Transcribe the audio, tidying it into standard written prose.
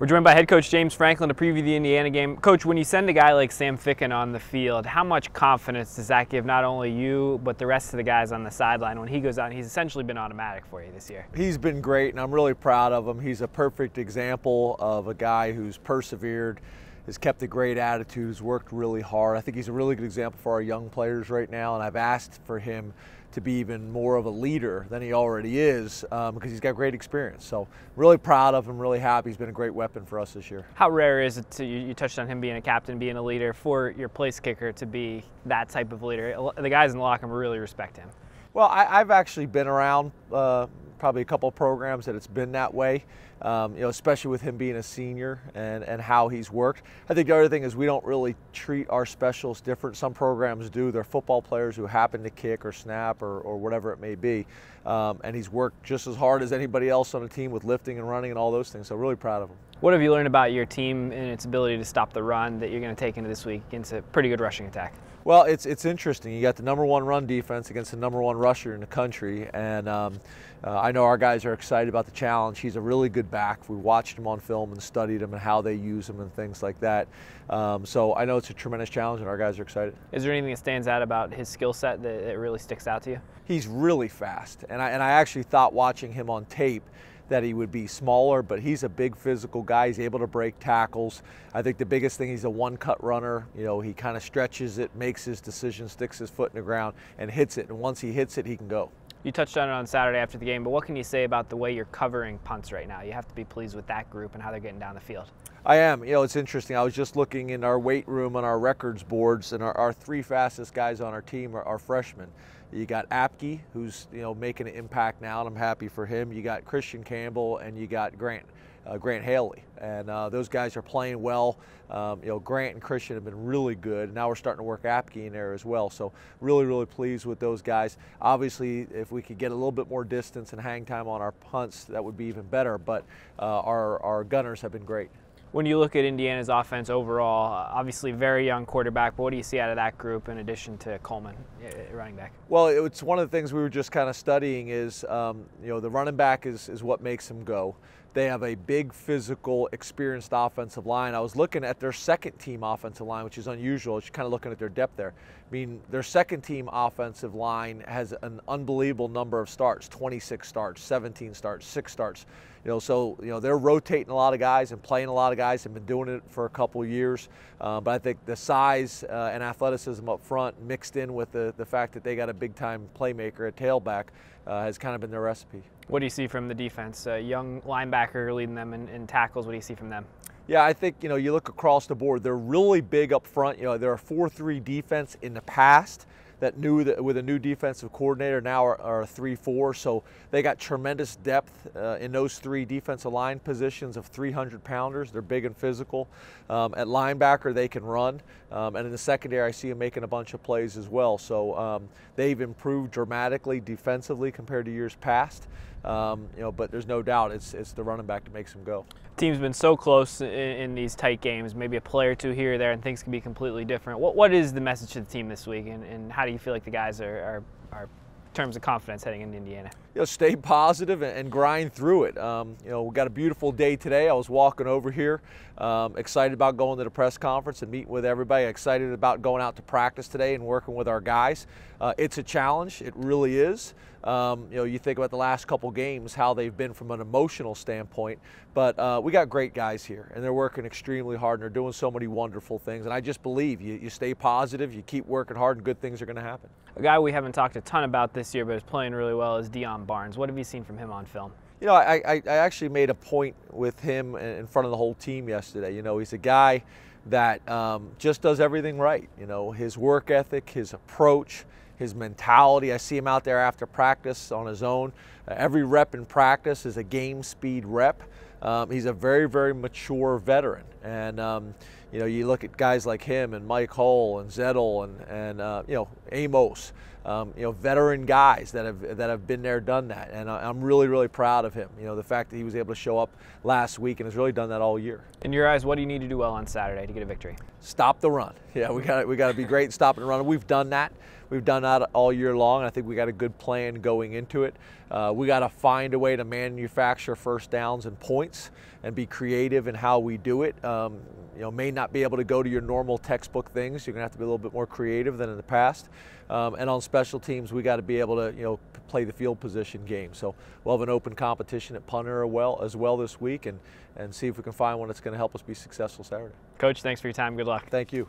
We're joined by head coach James Franklin to preview the Indiana game. Coach, when you send a guy like Sam Ficken on the field, how much confidence does that give not only you, but the rest of the guys on the sideline? When he goes out, he's essentially been automatic for you this year. He's been great, and I'm really proud of him. He's a perfect example of a guy who's persevered, has kept a great attitude, has worked really hard. I think he's a really good example for our young players right now, and I've asked for him to be even more of a leader than he already is because he's got great experience. So really proud of him, really happy. He's been a great weapon for us this year. How rare is it you touched on him being a captain, being a leader, for your place kicker to be that type of leader? The guys in the locker room really respect him. Well, I've actually been around probably a couple of programs that it's been that way, especially with him being a senior and how he's worked. I think the other thing is we don't really treat our specials different. Some programs do. They're football players who happen to kick or snap or whatever it may be. And he's worked just as hard as anybody else on the team with lifting and running and all those things. So really proud of him. What have you learned about your team and its ability to stop the run that you're going to take into this week against a pretty good rushing attack? Well, it's interesting. You got the #1 run defense against the #1 rusher in the country, and I know our guys are excited about the challenge. He's a really good back. We watched him on film and studied him and how they use him and things like that. So I know it's a tremendous challenge, and our guys are excited. Is there anything that stands out about his skill set that really sticks out to you? He's really fast, and I actually thought watching him on tape that he would be smaller, but he's a big physical guy. He's able to break tackles. I think the biggest thing, he's a one-cut runner. He kind of stretches it, makes his decision, sticks his foot in the ground, and hits it. And once he hits it, he can go. You touched on it on Saturday after the game, but what can you say about the way you're covering punts right now? You have to be pleased with that group and how they're getting down the field. I am. It's interesting. I was just looking in our weight room on our records boards, and our three fastest guys on our team are freshmen. You got Apke, who's making an impact now, and I'm happy for him. You got Christian Campbell, and you got Grant Haley, and those guys are playing well. Grant and Christian have been really good. Now we're starting to work Apke in there as well. So really, really pleased with those guys. Obviously, if we could get a little bit more distance and hang time on our punts, that would be even better. But our gunners have been great. When you look at Indiana's offense overall, obviously very young quarterback, but what do you see out of that group in addition to Coleman, running back? Well, it's one of the things we were just kind of studying is, the running back is what makes them go. They have a big, physical, experienced offensive line. I was looking at their second-team offensive line, which is unusual. Just kind of looking at their depth there. I mean, their second-team offensive line has an unbelievable number of starts, 26 starts, 17 starts, 6 starts. They're rotating a lot of guys and playing a lot of guys, have been doing it for a couple of years. But I think the size and athleticism up front mixed in with the fact that they got a big-time playmaker at tailback has kind of been their recipe. What do you see from the defense? A young linebacker leading them in tackles. What do you see from them? Yeah, I think, you look across the board, they're really big up front. They're a 4-3 defense in the past that with a new defensive coordinator now are 3-4. So they got tremendous depth in those three defensive line positions of 300-pounders. They're big and physical. At linebacker, they can run. And in the secondary, I see them making a bunch of plays as well. So they've improved dramatically defensively compared to years past. But there's no doubt it's the running back that makes them go. Team's been so close in these tight games, maybe a play or two here or there, and things can be completely different. What is the message to the team this week, and how do you feel like the guys are in terms of confidence heading into Indiana? Stay positive and grind through it. We got a beautiful day today. I was walking over here, excited about going to the press conference and meeting with everybody. Excited about going out to practice today and working with our guys. It's a challenge. It really is. You think about the last couple games, how they've been from an emotional standpoint, but we got great guys here, and they're working extremely hard, and they're doing so many wonderful things. And I just believe you stay positive, you keep working hard, and good things are going to happen. A guy we haven't talked a ton about this year, but is playing really well, is Deion Barnes. What have you seen from him on film? I actually made a point with him in front of the whole team yesterday. He's a guy that just does everything right. His work ethic, his approach, his mentality. I see him out there after practice on his own. Every rep in practice is a game speed rep. He's a very, very mature veteran. And, you look at guys like him and Mike Hull and Zettel and Amos. veteran guys that have been there, done that, and I'm really, really proud of him. The fact that he was able to show up last week and has really done that all year. In your eyes, what do you need to do well on Saturday to get a victory? Stop the run. Yeah, we got to be great at stopping the run. We've done that. We've done that all year long. I think we got a good plan going into it. We got to find a way to manufacture first downs and points and be creative in how we do it. May not be able to go to your normal textbook things. You're going to have to be a little bit more creative than in the past. And on special teams, we got to be able to play the field position game. So we'll have an open competition at punter as well this week, and see if we can find one that's going to help us be successful Saturday. Coach, thanks for your time. Good luck. Thank you.